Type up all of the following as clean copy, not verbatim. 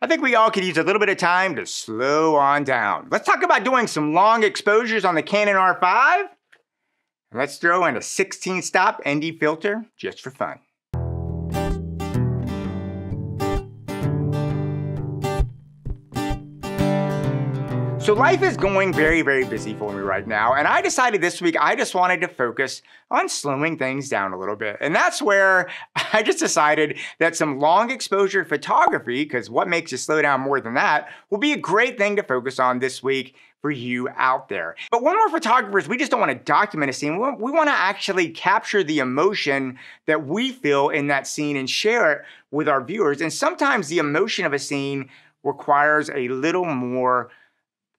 I think we all could use a little bit of time to slow on down. Let's talk about doing some long exposures on the Canon R5. Let's throw in a 16-stop ND filter just for fun. So life is going very, very busy for me right now, and I decided this week I just wanted to focus on slowing things down a little bit. And that's where I just decided that some long exposure photography, because what makes you slow down more than that, will be a great thing to focus on this week for you out there. But when we're photographers, we just don't want to document a scene. We want to actually capture the emotion that we feel in that scene and share it with our viewers. And sometimes the emotion of a scene requires a little more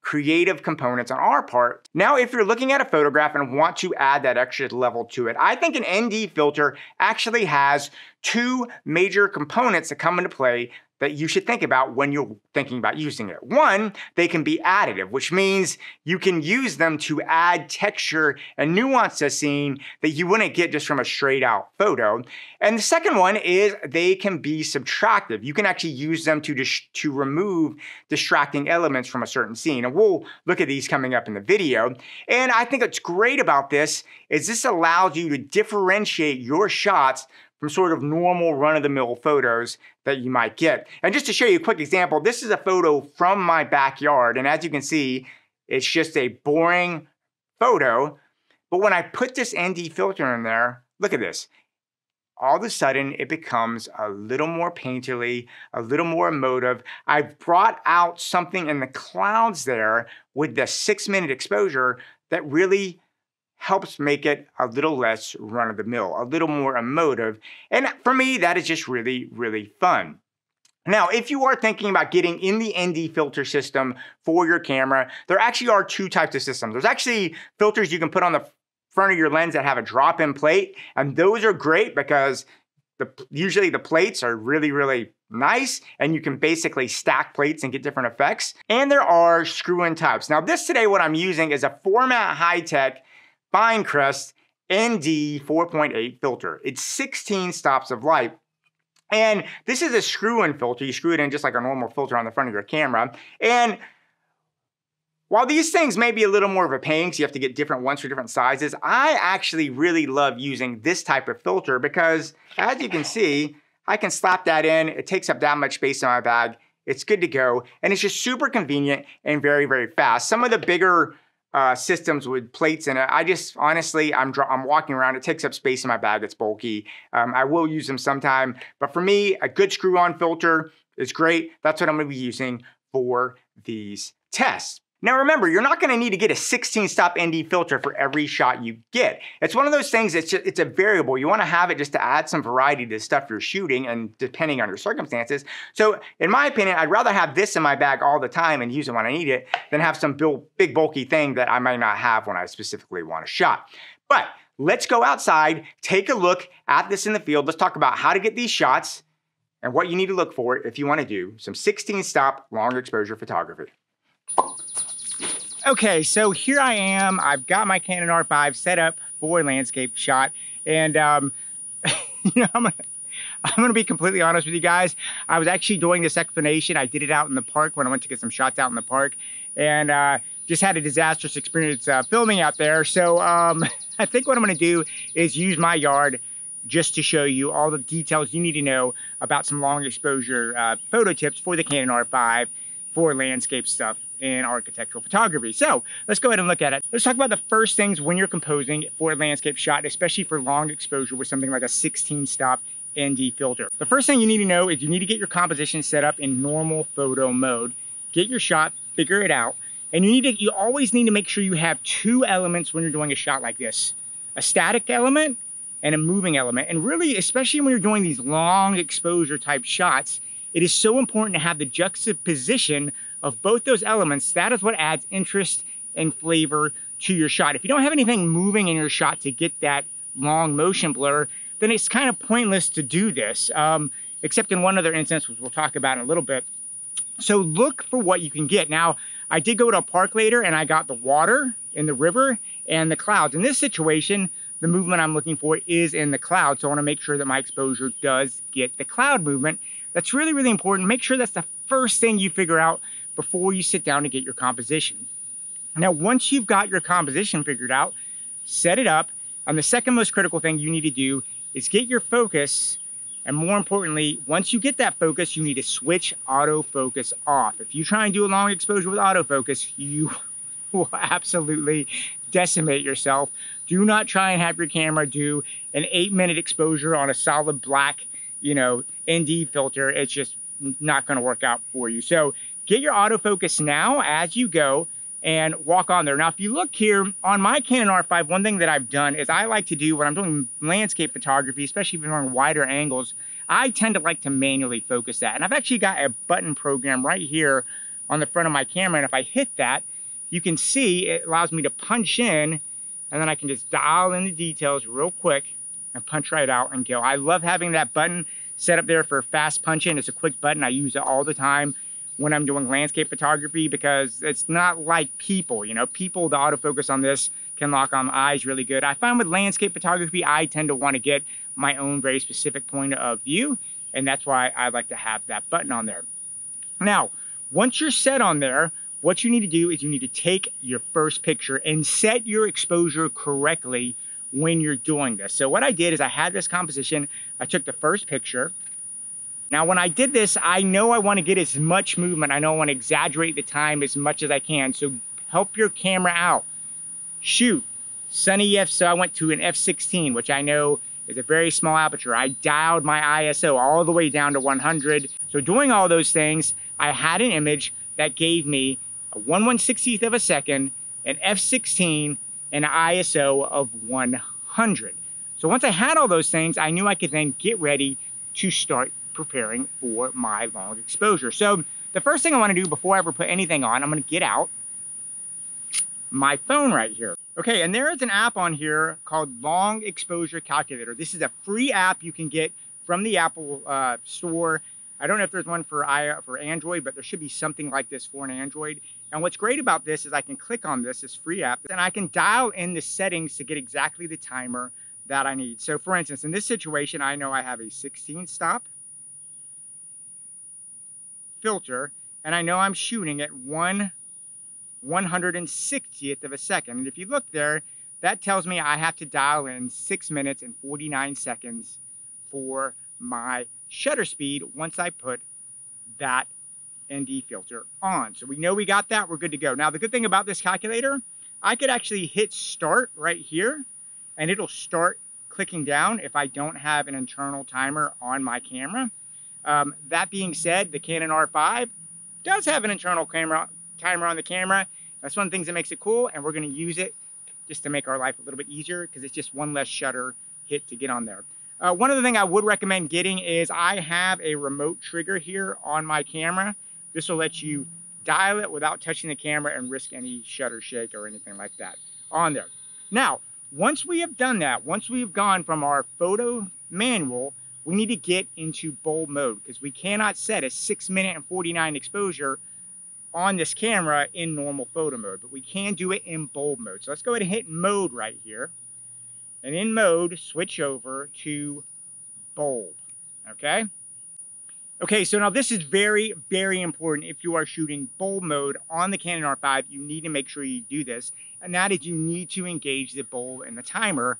creative components on our part. Now, if you're looking at a photograph and want to add that extra level to it, I think an ND filter actually has two major components that come into play that you should think about when you're thinking about using it. One, they can be additive, which means you can use them to add texture and nuance to a scene that you wouldn't get just from a straight out photo. And the second one is they can be subtractive. You can actually use them to remove distracting elements from a certain scene. And we'll look at these coming up in the video. And I think what's great about this is this allows you to differentiate your shots from sort of normal run-of-the-mill photos that you might get. And just to show you a quick example, this is a photo from my backyard, and as you can see, it's just a boring photo. But when I put this ND filter in there, look at this. All of a sudden, it becomes a little more painterly, a little more emotive. I've brought out something in the clouds there with the 6-minute exposure that really helps make it a little less run-of-the-mill, a little more emotive. And for me, that is just really, really fun. Now, if you are thinking about getting in the ND filter system for your camera, there actually are two types of systems. There's actually filters you can put on the front of your lens that have a drop-in plate, and those are great because usually the plates are really, really nice, and you can basically stack plates and get different effects. And there are screw-in types. Now, this today, what I'm using is a Formatt Hitech Firecrest ND 4.8 filter. It's 16 stops of light. And this is a screw-in filter. You screw it in just like a normal filter on the front of your camera. And while these things may be a little more of a pain because you have to get different ones for different sizes, I actually really love using this type of filter because, as you can see, I can slap that in. It takes up that much space in my bag. It's good to go. And it's just super convenient and very, very fast. Some of the bigger systems with plates in it, I just, honestly, I'm walking around, it takes up space in my bag, it's bulky. I will use them sometime, but for me, a good screw-on filter is great. That's what I'm gonna be using for these tests. Now remember, you're not gonna need to get a 16-stop ND filter for every shot you get. It's one of those things, it's a variable. You wanna have it just to add some variety to the stuff you're shooting and depending on your circumstances. So in my opinion, I'd rather have this in my bag all the time and use it when I need it than have some big bulky thing that I might not have when I specifically want a shot. But let's go outside, take a look at this in the field. Let's talk about how to get these shots and what you need to look for if you wanna do some 16-stop long exposure photography. Okay, so here I am. I've got my Canon R5 set up for a landscape shot, and you know, I'm gonna be completely honest with you guys. I was actually doing this explanation. I did it out in the park when I went to get some shots out in the park, and just had a disastrous experience filming out there. So I think what I'm gonna do is use my yard just to show you all the details you need to know about some long exposure photo tips for the Canon R5 for landscape stuff in architectural photography. So let's go ahead and look at it. Let's talk about the first things when you're composing for a landscape shot, especially for long exposure with something like a 16-stop ND filter. The first thing you need to know is you need to get your composition set up in normal photo mode. Get your shot, figure it out, and you always need to make sure you have two elements when you're doing a shot like this. A static element and a moving element. And really, especially when you're doing these long exposure type shots, it is so important to have the juxtaposition of both those elements. That is what adds interest and flavor to your shot. If you don't have anything moving in your shot to get that long motion blur, then it's kind of pointless to do this, except in one other instance, which we'll talk about in a little bit. So look for what you can get. Now, I did go to a park later and I got the water in the river and the clouds. In this situation, the movement I'm looking for is in the clouds. So I wanna make sure that my exposure does get the cloud movement. That's really, really important. Make sure that's the first thing you figure out before you sit down to get your composition. Now, once you've got your composition figured out, set it up. And the second most critical thing you need to do is get your focus. And more importantly, once you get that focus, you need to switch autofocus off. If you try and do a long exposure with autofocus, you will absolutely decimate yourself. Do not try and have your camera do an 8-minute exposure on a solid black, ND filter. It's just not going to work out for you. So get your autofocus now as you go and walk on there. Now, if you look here on my Canon R5, one thing that I've done is I like to do when I'm doing landscape photography, especially if you're on wider angles, I tend to like to manually focus that. And I've actually got a button program right here on the front of my camera. And if I hit that, you can see it allows me to punch in, and then I can just dial in the details real quick and punch right out and go. I love having that button set up there for fast punch in. It's a quick button. I use it all the time when I'm doing landscape photography because it's not like people, people, the autofocus on this can lock on the eyes really good. I find with landscape photography, I tend to want to get my own very specific point of view, and that's why I like to have that button on there. Now, once you're set on there, what you need to do is you need to take your first picture and set your exposure correctly when you're doing this. So what I did is I had this composition, I took the first picture. Now, when I did this, I know I want to get as much movement. I know I want to exaggerate the time as much as I can. So help your camera out. Shoot. Sunny F, so I went to an f16, which I know is a very small aperture. I dialed my ISO all the way down to 100. So doing all those things, I had an image that gave me a 1/160th of a second, an f16, and an ISO of 100. So once I had all those things, I knew I could then get ready to start preparing for my long exposure. So the first thing I want to do before I ever put anything on, I'm going to get out my phone right here. Okay, and there is an app on here called Long Exposure Calculator. This is a free app you can get from the Apple store. I don't know if there's one for Android, but there should be something like this for an Android. And what's great about this is I can click on this free app, and I can dial in the settings to get exactly the timer that I need. So for instance, in this situation, I know I have a 16 stop filter, and I know I'm shooting at 1/160th of a second. And if you look there, that tells me I have to dial in 6 minutes and 49 seconds for my shutter speed once I put that ND filter on. So we know we got that, we're good to go. Now, the good thing about this calculator, I could actually hit start right here, and it'll start clicking down if I don't have an internal timer on my camera. That being said, the Canon R5 does have an internal timer on the camera. That's one of the things that makes it cool, and we're going to use it just to make our life a little bit easier because it's just one less shutter hit to get on there. One other thing I would recommend getting is I have a remote trigger here on my camera. This will let you dial it without touching the camera and risk any shutter shake or anything like that on there. Now, once we have done that, once we've gone from our photo manual, we need to get into bulb mode because we cannot set a 6 minute and 49 exposure on this camera in normal photo mode, but we can do it in bulb mode. So let's go ahead and hit mode right here. And in mode, switch over to bulb, okay? Okay, so now this is very, very important. If you are shooting bulb mode on the Canon R5, you need to make sure you do this. And that is you need to engage the bulb and the timer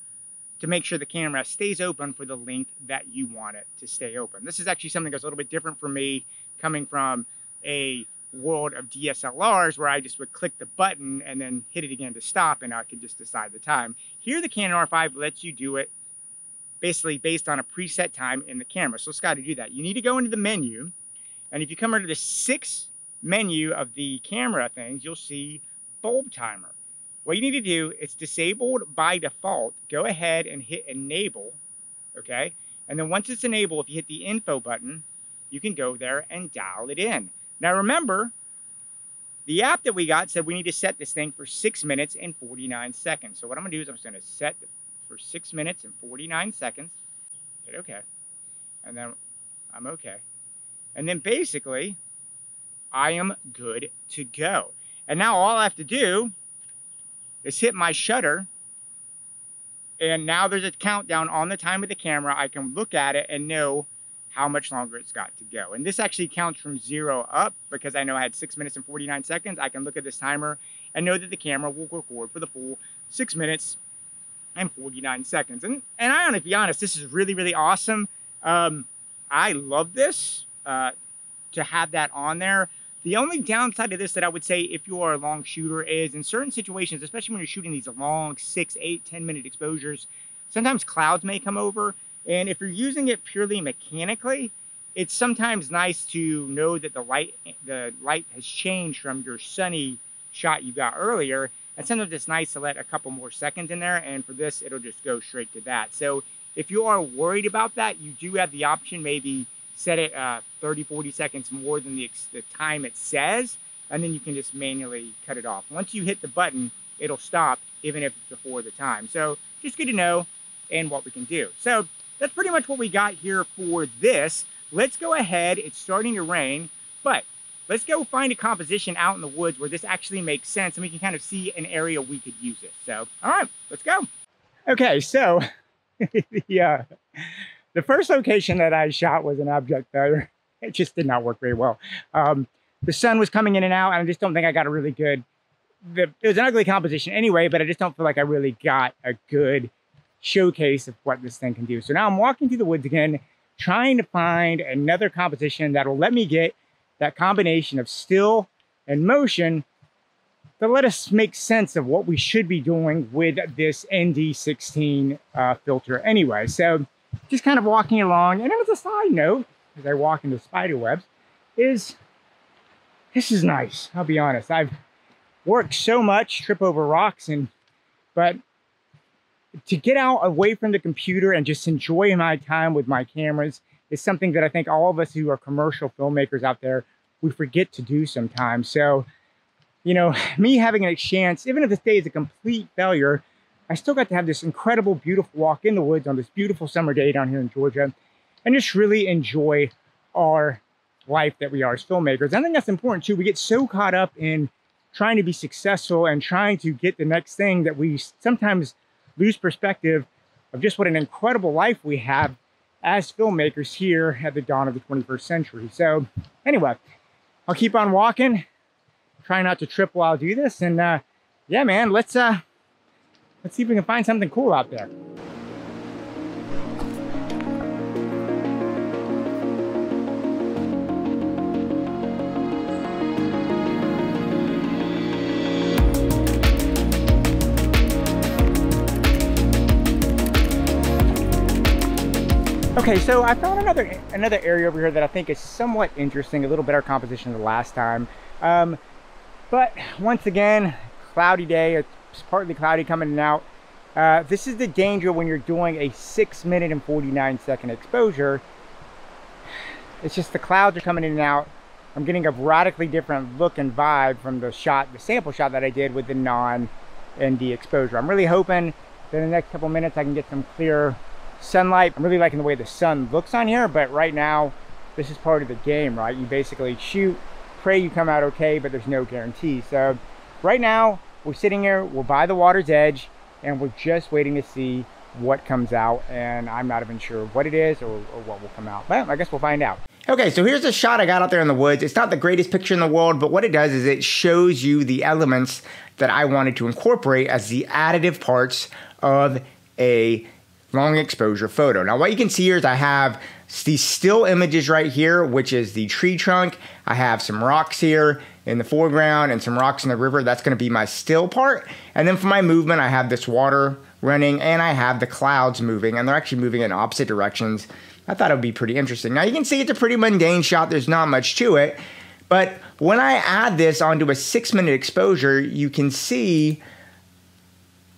to make sure the camera stays open for the length that you want it to stay open. This is actually something that's a little bit different for me coming from a world of DSLRs where I just would click the button and then hit it again to stop and I could just decide the time. Here the Canon R5 lets you do it basically based on a preset time in the camera. So it's got to do that. You need to go into the menu, and if you come under the 6th menu of the camera things, you'll see bulb timer. What you need to do, it's disabled by default. Go ahead and hit enable, okay? And then once it's enabled, if you hit the info button, you can go there and dial it in. Now remember, the app that we got said we need to set this thing for 6 minutes and 49 seconds. So what I'm gonna do is I'm just gonna set it for 6 minutes and 49 seconds. Hit okay. And then I'm okay. And then basically, I am good to go. And now all I have to do is hit my shutter. And now there's a countdown on the time of the camera. I can look at it and know how much longer it's got to go. And this actually counts from 0 up because I know I had 6 minutes and 49 seconds. I can look at this timer and know that the camera will record for the full 6 minutes and 49 seconds. And I want to be honest, this is really, really awesome. I love this to have that on there. The only downside to this that I would say if you are a long shooter is in certain situations, especially when you're shooting these long 6, 8, 10-minute exposures, sometimes clouds may come over. And if you're using it purely mechanically, it's sometimes nice to know that the light has changed from your sunny shot you got earlier. And sometimes it's nice to let a couple more seconds in there. And for this, it'll just go straight to that. So if you are worried about that, you do have the option, maybe set it 30, 40 seconds more than the time it says. And then you can just manually cut it off. Once you hit the button, it'll stop even if it's before the time. So just good to know and what we can do. So that's pretty much what we got here for this. Let's go ahead. It's starting to rain, but let's go find a composition out in the woods where this actually makes sense and we can kind of see an area we could use it. So, all right, let's go. Okay, so the first location that I shot was an object failure. It just did not work very well. The sun was coming in and out, and I just don't think I got a really good, it was an ugly composition anyway, but I just don't feel like I really got a good showcase of what this thing can do. So now I'm walking through the woods again, trying to find another composition that will let me get that combination of still and motion to let us make sense of what we should be doing with this ND16 filter anyway. So just kind of walking along, and then as a side note, as I walk into spider webs, this is nice. I'll be honest. I've worked so much, trip over rocks, but to get out away from the computer and just enjoy my time with my cameras is something that I think all of us who are commercial filmmakers out there, we forget to do sometimes. So, you know, me having a chance, even if this day is a complete failure, I still got to have this incredible, beautiful walk in the woods on this beautiful summer day down here in Georgia and just really enjoy our life that we are as filmmakers. I think that's important too. We get so caught up in trying to be successful and trying to get the next thing that we sometimes lose perspective of just what an incredible life we have as filmmakers here at the dawn of the 21st century. So anyway, I'll keep on walking, try not to trip while I do this. And yeah, man, let's see if we can find something cool out there. Okay, so I found another area over here that I think is somewhat interesting, a little better composition than the last time. But once again, cloudy day, it's partly cloudy coming in and out. This is the danger when you're doing a 6 minute and 49 second exposure. It's just the clouds are coming in and out. I'm getting a radically different look and vibe from the sample shot that I did with the non-ND exposure. I'm really hoping that in the next couple minutes I can get some clear sunlight. I'm really liking the way the sun looks on here, but right now this is part of the game, right? You basically shoot, pray you come out okay, but there's no guarantee. So right now we're sitting here, we're by the water's edge, and we're just waiting to see what comes out, and I'm not even sure what it is or what will come out, but I guess we'll find out. Okay, so here's a shot I got out there in the woods. It's not the greatest picture in the world, but what it does is it shows you the elements that I wanted to incorporate as the additive parts of a long exposure photo. Now what you can see here is I have these still images right here, which is the tree trunk. I have some rocks here in the foreground and some rocks in the river. That's going to be my still part. And then for my movement, I have this water running and I have the clouds moving, and they're actually moving in opposite directions. I thought it would be pretty interesting. Now you can see it's a pretty mundane shot. There's not much to it. But when I add this onto a 6 minute exposure, you can see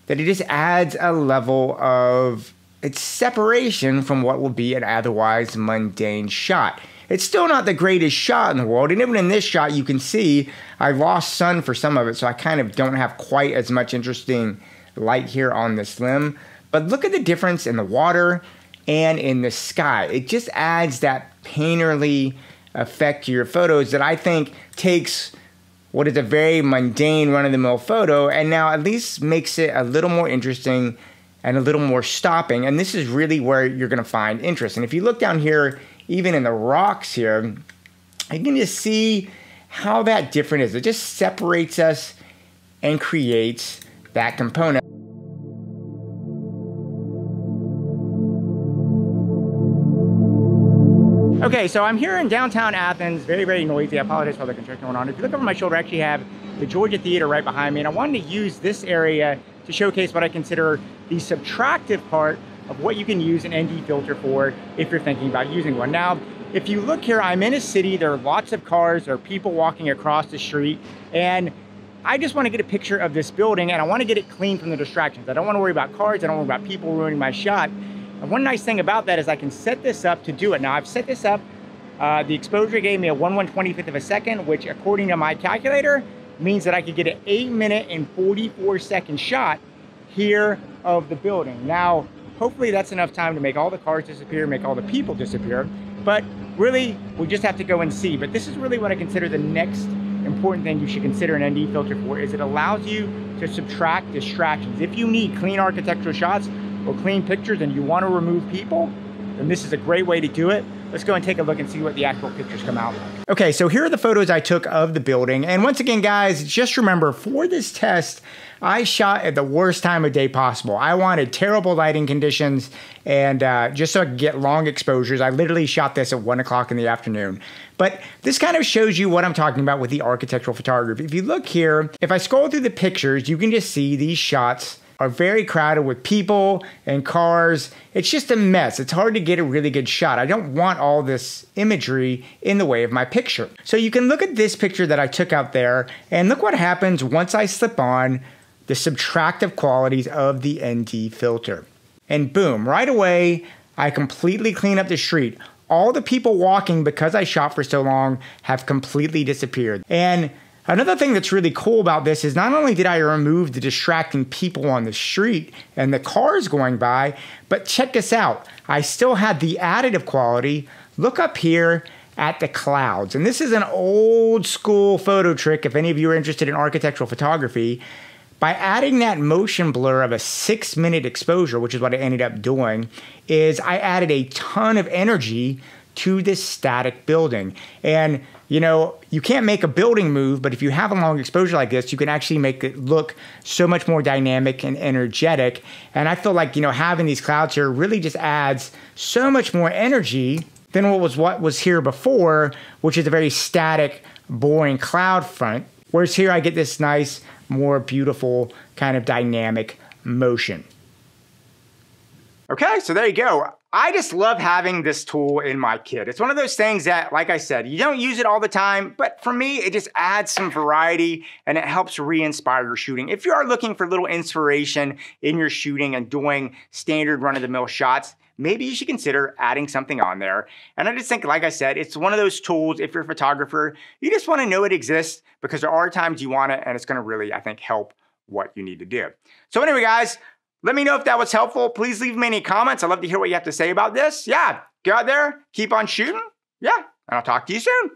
that it just adds a level of it's separation from what will be an otherwise mundane shot. It's still not the greatest shot in the world, and even in this shot you can see I lost sun for some of it, so I kind of don't have quite as much interesting light here on this limb. But look at the difference in the water and in the sky. It just adds that painterly effect to your photos that I think takes what is a very mundane run-of-the-mill photo and now at least makes it a little more interesting and a little more stopping. And this is really where you're gonna find interest. And if you look down here even in the rocks here, you can just see how that different is. It just separates us and creates that component. Okay, so I'm here in downtown Athens, very, very noisy. I apologize for all the construction going on. If you look over my shoulder, I actually have the Georgia Theater right behind me, and I wanted to use this area to showcase what I consider the subtractive part of what you can use an ND filter for if you're thinking about using one. Now, if you look here, I'm in a city, there are lots of cars, there are people walking across the street, and I just want to get a picture of this building, and I want to get it clean from the distractions. I don't want to worry about cars, I don't want to worry about people ruining my shot. And one nice thing about that is I can set this up to do it. Now I've set this up, the exposure gave me a 1/125th of a second, which according to my calculator means that I could get an 8-minute and 44-second shot here of the building. Now, hopefully that's enough time to make all the cars disappear, make all the people disappear, but really we just have to go and see. But this is really what I consider the next important thing you should consider an ND filter for, is it allows you to subtract distractions. If you need clean architectural shots or clean pictures and you want to remove people, then this is a great way to do it. Let's go and take a look and see what the actual pictures come out like. Okay, so here are the photos I took of the building. And once again, guys, just remember, for this test, I shot at the worst time of day possible. I wanted terrible lighting conditions, and just so I could get long exposures, I literally shot this at 1 o'clock in the afternoon. But this kind of shows you what I'm talking about with the architectural photography. If you look here, if I scroll through the pictures, you can just see these shots are very crowded with people and cars. It's just a mess. It's hard to get a really good shot. I don't want all this imagery in the way of my picture. So you can look at this picture that I took out there, and look what happens once I slip on the subtractive qualities of the ND filter. And boom, right away, I completely clean up the street. All the people walking, because I shot for so long, have completely disappeared. And another thing that's really cool about this is not only did I remove the distracting people on the street and the cars going by, but check this out. I still had the additive quality. Look up here at the clouds. And this is an old school photo trick if any of you are interested in architectural photography. By adding that motion blur of a 6-minute exposure, which is what I ended up doing, is I added a ton of energy to this static building. And you know, you can't make a building move, but if you have a long exposure like this, you can actually make it look so much more dynamic and energetic. And I feel like, you know, having these clouds here really just adds so much more energy than what was here before, which is a very static, boring cloud front. Whereas here I get this nice, more beautiful kind of dynamic motion. Okay, so there you go. I just love having this tool in my kit. It's one of those things that, like I said, you don't use it all the time, but for me, it just adds some variety and it helps re-inspire your shooting. If you are looking for a little inspiration in your shooting and doing standard run-of-the-mill shots, maybe you should consider adding something on there. And I just think, like I said, it's one of those tools, if you're a photographer, you just want to know it exists because there are times you want it and it's going to really, I think, help what you need to do. So anyway, guys, let me know if that was helpful. Please leave me any comments. I'd love to hear what you have to say about this. Yeah, go out there, keep on shooting. Yeah, and I'll talk to you soon.